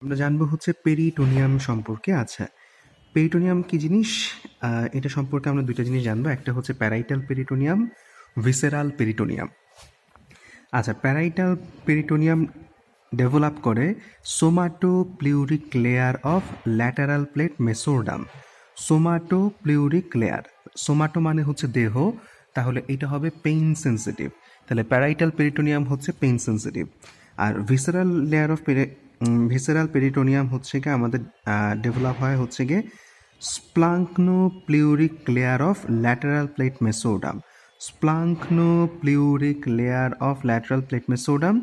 আমরা জানবো হচ্ছে পেরিটোনিয়াম সম্পর্কে। আচ্ছা, পেরিটোনিয়াম কি জিনিস? এটা সম্পর্কে আমরা দুইটা জিনিস জানবো। একটা হচ্ছে প্যারাইটাল পেরিটোনিয়াম, ভিসেরাল পেরিটোনিয়াম। আচ্ছা, প্যারাইটাল পেরিটোনিয়াম ডেভেলপ করে somatopleuric layer of lateral plate mesoderm. Somatopleuric layer, somato মানে হচ্ছে দেহ, তাহলে এটা হবে পেইন সেন্সিটিভ। তাহলে প্যারাইটাল পেরিটোনিয়াম হচ্ছে পেইন সেন্সিটিভ। আর visceral layer of visceral peritoneum হচ্ছে গিয়ে আমাদের ডেভেলপ হয় হচ্ছে গিয়ে splanchnopleuric layer of lateral plate mesoderm. Splanchnopleuric layer of lateral plate mesoderm,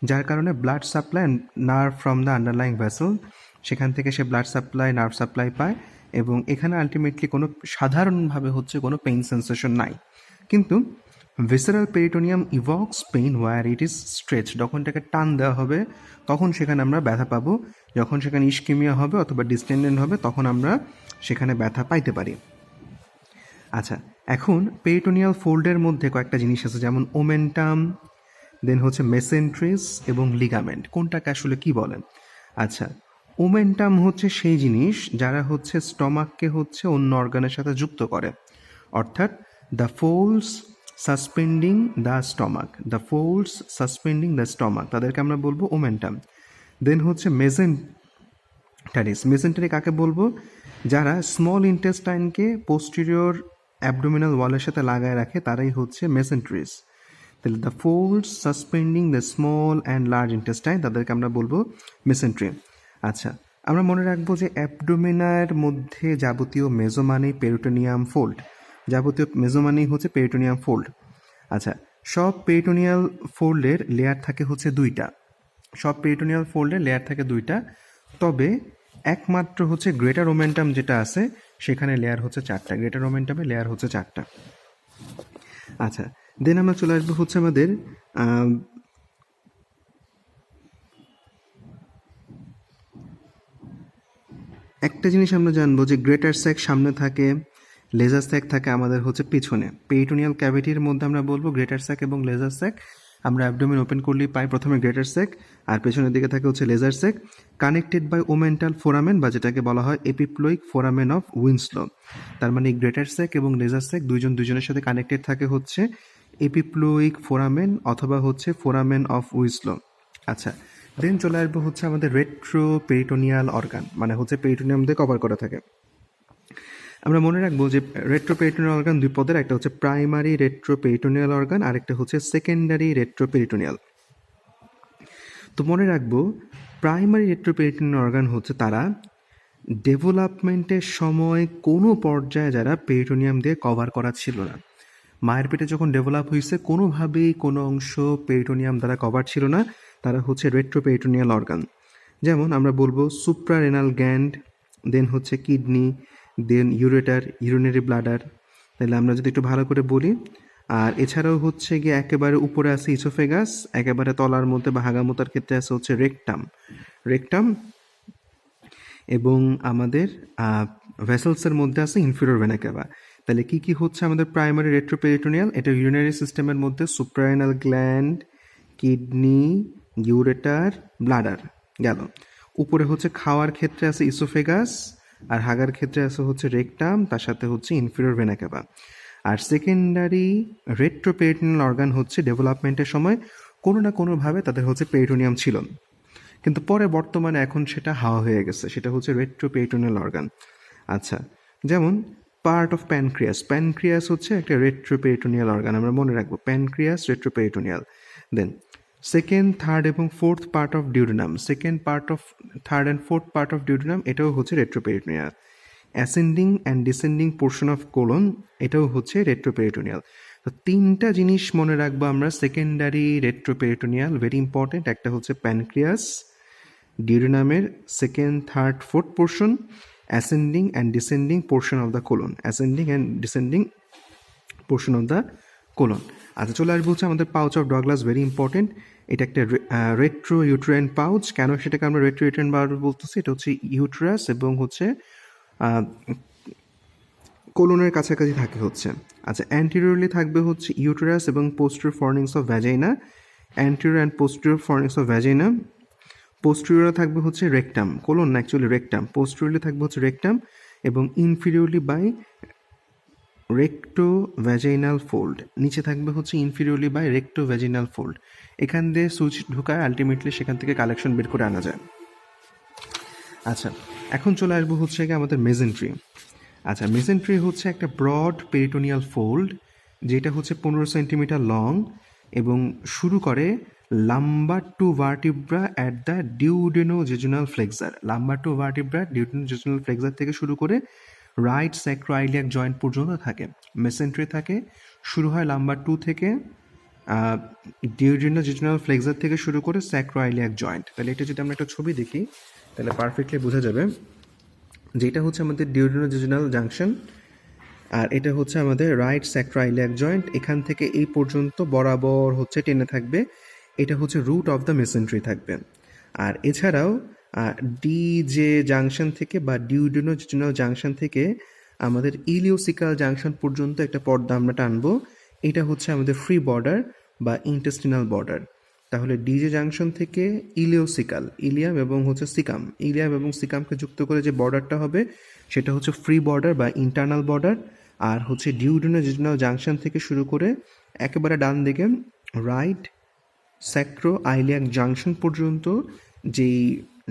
যার কারণে blood supply nerve from the underlying vessel, সেখান থেকে সে ব্লাড সাপ্লাই নার্ভ সাপ্লাই পায়, এবং এখানে আলটিমেটলি কোনো সাধারণভাবে হচ্ছে কোনো পেইন সেন্সেশন নাই। কিন্তু visceral peritoneum evokes pain where it is stretch, যখন এটাকে টান দেওয়া হবে তখন সেখানে আমরা ব্যথা পাবো, যখন সেখানে ইস্কিমিয়া হবে অথবা ডিস্টেন্ডেন্ট হবে তখন আমরা সেখানে ব্যথা পাইতে পারি। আচ্ছা, এখন পেরিটোনিয়াল ফোল্ডের মধ্যে কয়েকটা জিনিস আছে, যেমন ওমেন্টাম, দেন হচ্ছে মেসেন্ট্রিস এবং লিগামেন্ট। কোনটাকে আসলে কি বলেন? আচ্ছা, ওমেন্টাম হচ্ছে সেই জিনিস যারা হচ্ছে স্টমাককে হচ্ছে অন্য অর্গানের সাথে যুক্ত করে, অর্থাৎ the folds suspending the stomach, the folds suspending the stomach, তাদেরকে আমরা বলবো ওমেন্টাম। দেন হচ্ছে মেসেন্টারি কাকে বলবো? যারা স্মল ইন্টেস্টাইনকে পোস্টেরিয়র অ্যাবডোমিনাল ওয়ালের সাথে লাগায় রাখে, তারাই হচ্ছে মেসেন্ট্রিস। তাহলে the folds suspending the small and large intestine, তাদেরকে আমরা বলবো মেসেন্ট্রি। আচ্ছা, আমরা মনে রাখবো যে অ্যাবডোমিনার মধ্যে যাবতীয় মেজো মানেই পেরিটোনিয়াম ফোল্ড, যাবতীয় মেজো মানেই হচ্ছে পেরিটোনিয়াম ফোল্ড। আচ্ছা, সব পেরিটোনিয়াল ফোল্ডের লেয়ার থাকে হচ্ছে দুইটা, সব পেরিটোনিয়াল ফোল্ডের লেয়ার থাকে দুইটা, তবে একমাত্র হচ্ছে গ্রেটার ওমেন্টাম যেটা আছে সেখানে লেয়ার হচ্ছে চারটা, গ্রেটার ওমেন্টামে লেয়ার হচ্ছে চারটা। আচ্ছা, দেন আমরা চলে আসবো হচ্ছে আমাদের একটা জিনিস আমরা জানবো যে গ্রেটার স্যাক সামনে থাকে, লেজার স্যাক থাকে আমাদের হচ্ছে পিছনে। পেরিটোনিয়াল ক্যাভিটির মধ্যে আমরা বলবো গ্রেটার স্যাক এবং লেজার স্যাক। আমরা অ্যাবডোমেন ওপেন করলেই পাই প্রথমে গ্রেটার স্যাক, আর পেছনের দিকে থাকে হচ্ছে lesser sac, connected by omental foramen, বা যেটাকে বলা হয় এপিপ্লোইক ফোরামেন অফ উইনস্লো। তার মানে গ্রেটার স্যাক এবং লেজার স্যাক দুজনের সাথে কানেক্টেড থাকে হচ্ছে এপিপ্লোইক ফোরামেন অথবা হচ্ছে ফোরামেন অফ উইনস্লো। আচ্ছা, দেন চলে আসবো হচ্ছে আমাদের রেট্রো পেরিটোনিয়াল অর্গান, মানে হচ্ছে পেরিটোনিয়াম দিয়ে কভার করা থাকে। আমরা মনে রাখবো যে রেট্রো পেরিটোনিয়াল অর্গান দুই পদের, একটা হচ্ছে প্রাইমারি রেট্রো পেরিটোনিয়াল অর্গান, আরেকটা হচ্ছে সেকেন্ডারি রেট্রো পেরিটোনিয়াল। তো মনে রাখবো প্রাইমারি রেট্রো পেরিটোনিয়াল অর্গান হচ্ছে তারা ডেভেলপমেন্টের সময় কোনো পর্যায়ে যারা পেরিটোনিয়াম দিয়ে কভার করা ছিল না, মায়ের পেটে যখন ডেভেলপ হয়েছে কোনোভাবেই কোনো অংশ পেরিটোনিয়াম দ্বারা কভার ছিল না, তারা হচ্ছে রেট্রো পেরিটোনিয়াল অর্গান। যেমন আমরা বলবো সুপ্রারেনাল গ্ল্যান্ড, দেন হচ্ছে কিডনি, দেন ইউরেটার, ইউরিনারি ব্লাডার। তাহলে আমরা যদি একটু ভালো করে বলি, আর এছাড়াও হচ্ছে গিয়ে একেবারে উপরে আছে ইসোফেগাস, একেবারে তলার মধ্যে বা হাগামোতার ক্ষেত্রে আছে হচ্ছে রেকটাম, রেকটাম, এবং আমাদের ভেসেলসের মধ্যে আছে ইনফিরিয়র ভেনা ক্যাভা। তাহলে কি কি হচ্ছে আমাদের প্রাইমারি রেট্রোপেরিটোনিয়াল? এটা ইউরিনারি সিস্টেমের মধ্যে suprarenal gland, kidney, ureter, bladder গেল। উপরে হচ্ছে খাওয়ার ক্ষেত্রে আছে ইসোফেগাস, আর হাগার ক্ষেত্রে আছে হচ্ছে রেকটাম, তার সাথে হচ্ছে ইনফিরিয়র ভেনা ক্যাভা। আর সেকেন্ডারি রেট্রোপেরিটোনিয়াল অর্গান হচ্ছে ডেভেলপমেন্টের সময় কোনো না কোনোভাবে তাদের হচ্ছে পেরিটোনিয়াম ছিল, কিন্তু পরে বর্তমানে এখন সেটা হাওয়া হয়ে গেছে, সেটা হচ্ছে রেট্রোপেরিটোনিয়াল অর্গান। আচ্ছা, যেমন পার্ট অফ প্যানক্রিয়াস, প্যানক্রিয়াস হচ্ছে একটা রেট্রোপেরিটোনিয়াল অর্গান, আমরা মনে রাখবো pancreas retroperitoneal. Then second, third এবং fourth part of duodenum, second part of third and fourth part of duodenum, এটাও হচ্ছে retroperitoneal. Ascending and descending portion of colon, এটাও হচ্ছে রেট্রোপেরিটোনিয়াল। তো তিনটা জিনিস মনে রাখবো আমরা সেকেন্ডারি রেট্রোপেরিটোনিয়াল, ভেরি ইম্পর্টেন্ট। একটা হচ্ছে প্যানক্রিয়াস, ডিউডেনামের second, third, fourth portion, ascending and descending portion of the colon, ascending and descending portion of the colon. আচ্ছা, চলে আসবো হচ্ছে আমাদের pouch of Douglas, very important. এটা একটা রেট্রো ইউট্রাইন পাউচ। কেন সেটাকে আমরা রেট্রো ইউট্রাইন পাউচ বলতেছি? এটা হচ্ছে ইউট্রাস এবং হচ্ছে কোলনের কাছাকাছি থাকে হচ্ছে। আচ্ছা, অ্যান্টিরিয়রলি থাকবে হচ্ছে ইউটেরাস এবং posterior fornices of vagina, anterior and posterior fornices of vagina. পোস্টেরিয়রে থাকবে হচ্ছে রেকটাম, কোলন না অ্যাকচুয়ালি রেকটাম, পোস্টেরিয়রলি থাকবে হচ্ছে রেকটাম এবং inferiorly by recto vaginal fold, নিচে থাকবে হচ্ছে inferiorly by recto vaginal fold. এখান দিয়ে সুইচ ঢুকায় আলটিমেটলি সেখান থেকে কালেকশন বের করে আনা যায়। আচ্ছা, এখন চলে আসবো হচ্ছে কি আমাদের মেজেন্ট্রি। আচ্ছা, মেজেন্ট্রি হচ্ছে একটা ব্রড পেরিটোনিয়াল ফোল্ড যেটা হচ্ছে 15 সেন্টিমিটার লং এবং শুরু করে lumbar two vertebra at the duodenojejunal flexure. Lumbar two vertebra duodenojejunal flexure থেকে শুরু করে রাইট স্যাক্রোইলিয়াক জয়েন্ট পর্যন্ত থাকে। মেসেন্ট্রি থাকে, শুরু হয় লাম্বার 2 থেকে ডিউডেনোজেজুনাল ফ্লেক্সার থেকে শুরু করে স্যাক্রোইলিয়াক জয়েন্ট। তাহলে এটা যদি আমরা একটা ছবি দেখি তাহলে পারফেক্টলি বোঝা যাবে, যেটা হচ্ছে আমাদের ডিউডেনোজেজুনাল জাংশন আর এটা হচ্ছে আমাদের রাইট স্যাক্রোইলিয়াক জয়েন্ট। এখান থেকে এই পর্যন্ত বরাবর হচ্ছে টেনে থাকবে, এটা হচ্ছে রুট অফ দ্য মেসেন্ট্রি থাকবে। আর এছাড়াও ডি যে জাংশন থেকে বা ডিউডেনোজেজুনাল জাংশন থেকে আমাদের ইলিওসিকাল জাংশন পর্যন্ত একটা পর্দা আমরা টানবো, এটা হচ্ছে আমাদের ফ্রি বর্ডার বা ইন্টেস্টিনাল বর্ডার। তাহলে ডিজে জাংশন থেকে ইলিওসিকাল, ইলিয়াম এবং হচ্ছে সিকাম, ইলিয়াম এবং সিকামকে যুক্ত করে যে বর্ডারটা হবে সেটা হচ্ছে ফ্রি বর্ডার বা ইন্টারনাল বর্ডার। আর হচ্ছে ডিউডেনোজেজুনাল জাংশন থেকে শুরু করে একেবারে ডান দিকে রাইট স্যাক্রো আইলিয়াক জাংশন পর্যন্ত যেই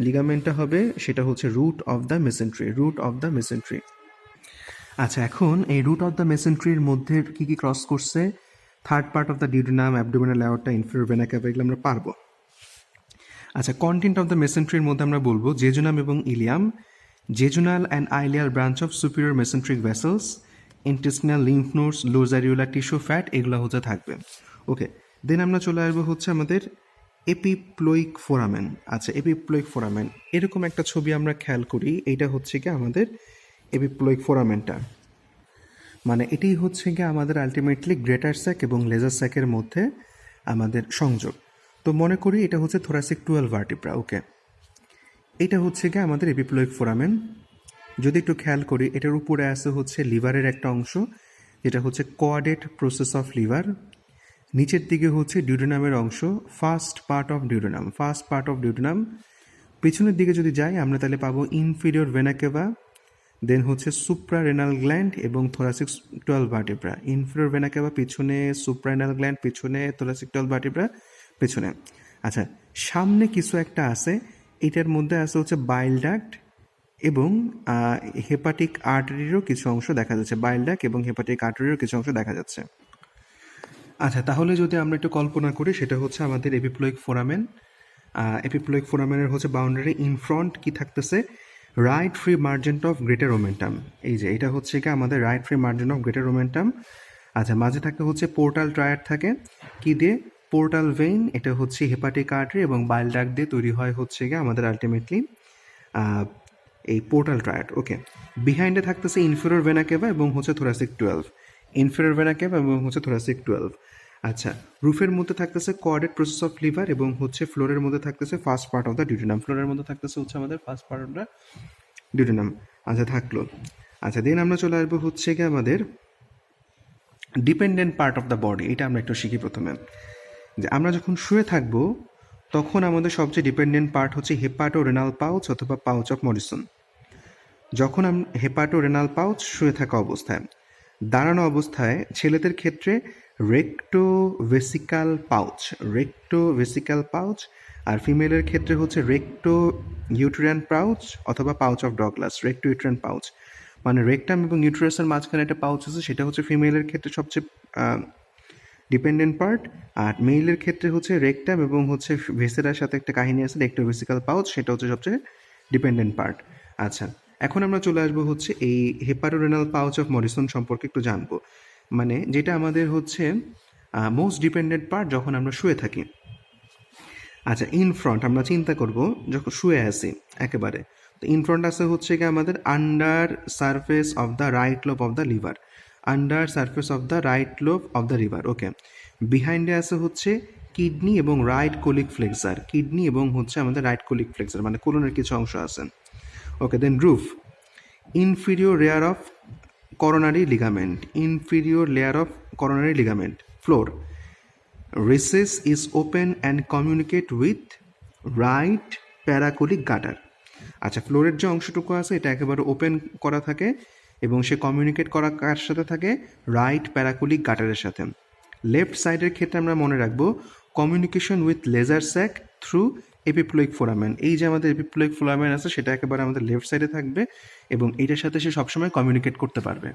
লিগামেন্টটা হবে সেটা হচ্ছে root of the mesentery, root of the mesentery. আচ্ছা, এখন এই রুট অফ দ্য মেসেন্ট্রির মধ্যে কী কী ক্রস করছে, third part of the duodenum, abdominal aorta, inferior vena cava, এগুলো আমরা পারবো। আচ্ছা, কন্টেন্ট অফ দ্য মেসেন্ট্রির মধ্যে আমরা বলবো জেজুনাম এবং ileum, jejunal and ileal branch of superior mesenteric vessels, intestinal lymph nodes, loose areolar tissue fat, এগুলো হচ্ছে থাকবে। ওকে, দেন আমরা চলে আসবো হচ্ছে আমাদের এপিপ্লোইক ফোরামেন। আচ্ছা, এপিপ্লোইক ফোরামেন এরকম একটা ছবি আমরা খেয়াল করি, এইটা হচ্ছে কি আমাদের এপিপ্লোইক ফোরামেনটা, মানে এটাই হচ্ছে কি আমাদের আলটিমেটলি গ্রেটার স্যাক এবং লেজার স্যাকের মধ্যে আমাদের সংযোগ। তো মনে করি এটা হচ্ছে থোরাসিক 12 ভার্টিব্রা। ওকে, এটা হচ্ছে কি আমাদের এপিপ্লোইক ফোরামেন। যদি একটু খেয়াল করি এটার উপরে আছে হচ্ছে লিভারের একটা অংশ যেটা হচ্ছে কোয়াডেট প্রসেস অফ লিভার, নিচের দিকে হচ্ছে ডিউডেনামের অংশ, first part of duodenum, first part of duodenum. পিছনের দিকে যদি যাই আমরা তাহলে পাবো ইনফিরিয়র ভেনা কেভা, দেন হচ্ছে সুপ্রারেনাল গ্ল্যান্ড এবং থোরাসিক 12 ভার্টিব্রা। ইনফিরিয়র ভেনা কেভা পিছনে, সুপ্রারেনাল গ্ল্যান্ড পিছনে, থোরাসিক 12 ভার্টিব্রা পেছনে। আচ্ছা, সামনে কিছু একটা আছে, এটার মধ্যে আছে হচ্ছে বাইল ডাক্ট এবং হেপাটিক আর্টারিরও কিছু অংশ দেখা যাচ্ছে, বাইল ডাক্ট এবং হেপাটিক আর্টারিরও কিছু অংশ দেখা যাচ্ছে। আচ্ছা, তাহলে যদি আমরা একটু কল্পনা করি সেটা হচ্ছে আমাদের এপিপ্লোইক ফোরামেন। এপিপ্লোইক ফোরামেনের হচ্ছে বাউন্ডারি ইন ফ্রন্ট কি থাকতেছে, right free মার্জেন্ট of greater omentum. এই যে এটা হচ্ছে কি আমাদের right free মার্জেন্ট of greater omentum. আচ্ছা, মাঝে থাকে হচ্ছে পোর্টাল ট্রায়াড থাকে, কি দিয়ে, পোর্টাল ভেইন, এটা হচ্ছে হেপাটিক আর্টারি এবং বাইল ডাক্ট দিয়ে তৈরি হয় হচ্ছে কি আমাদের আলটিমেটলি এই পোর্টাল ট্রায়াড। ওকে, বিহাইন্ডে থাকতেছে ইনফেরিয়র ভেনা কেভা এবং হচ্ছে থোরাসিক 12, ইনফেরিয়র ভেনা কেভা এবং হচ্ছে থোরাসিক 12। আচ্ছা, রুফের মধ্যে থাকতেছে কোয়াডেট প্রসেস অফ লিভার এবং হচ্ছে ফ্লোরের মধ্যে থাকতেছে first part of the duodenum, ফ্লোরের মধ্যে থাকতেছে হচ্ছে আমাদের first part of the duodenum. আচ্ছা, থাকলো। আচ্ছা, দেন আমরা চলে আসবো হচ্ছে কি আমাদের dependent part of the body. এটা আমরা একটু শিখি প্রথমে, যে আমরা যখন শুয়ে থাকবো তখন আমাদের সবচেয়ে ডিপেন্ডেন্ট পার্ট হচ্ছে হেপাটো রেনাল পাউচ অথবা পাউচ অফ মরিসন। যখন হেপাটো রেনাল পাউচ শুয়ে থাকা অবস্থায়, দাঁড়ানো অবস্থায় ছেলেদের ক্ষেত্রে recto vesicle pouch, recto vesicle pouch, আর ফিমেলের ক্ষেত্রে হচ্ছে রেক্টো ইউটেরাইন পাউচ অথবা pouch of Douglas, recto uterine pouch. মানে রেকটাম এবং ইউটেরাসের মাঝখানে একটা পাউচ আছে, সেটা হচ্ছে ফিমেলের ক্ষেত্রে সবচেয়ে ডিপেন্ডেন্ট পার্ট, আর মেইলের ক্ষেত্রে হচ্ছে রেকটাম এবং হচ্ছে ভেসেরার সাথে একটা কাহিনী আছে রেক্টো ভেসিকাল পাউচ, সেটা হচ্ছে সবচেয়ে ডিপেন্ডেন্ট পার্ট। আচ্ছা, এখন আমরা চলে আসবো হচ্ছে এই হেপাটোরেনাল পাউচ অফ মরিসন সম্পর্কে একটু জানবো, মানে যেটা আমাদের হচ্ছে মোস্ট ডিপেন্ডেন্ট পার্ট যখন আমরা শুয়ে থাকি। আচ্ছা, ইন ফ্রন্ট আমরা চিন্তা করব যখন শুয়ে আসি একেবারে, তো ইন ফ্রন্ট আছে হচ্ছে কি আমাদের under surface of the right lobe of the liver, under surface of the right lobe of the liver. Okay, বিহাইন্ডে আছে হচ্ছে কিডনি এবং রাইট কোলিক ফ্লেক্সার, কিডনি এবং হচ্ছে আমাদের রাইট কোলিক ফ্লেক্সার মানে কোলনের কিছু অংশ আছে। Okay, then roof, inferior layer of coronary ligament, inferior layer of coronary ligament. Floor, recess is open and communicate with right paracolic gutter. আচ্ছা, ফ্লোরের যে অংশটুকু আছে এটা একেবারে ওপেন করা থাকে এবং সে কমিউনিকেট করা কার সাথে থাকে? রাইট প্যারাকোলিক গাটারের সাথে। লেফট সাইডের ক্ষেত্রে আমরা মনে রাখবো communication with lesser sac through epiploic foramen. এই যে আমাদের এপিপ্লোইক ফোরামেন আছে সেটা একেবারে আমাদের লেফট সাইডে থাকবে এবং এটার সাথে সে সবসময় কমিউনিকেট করতে পারবে।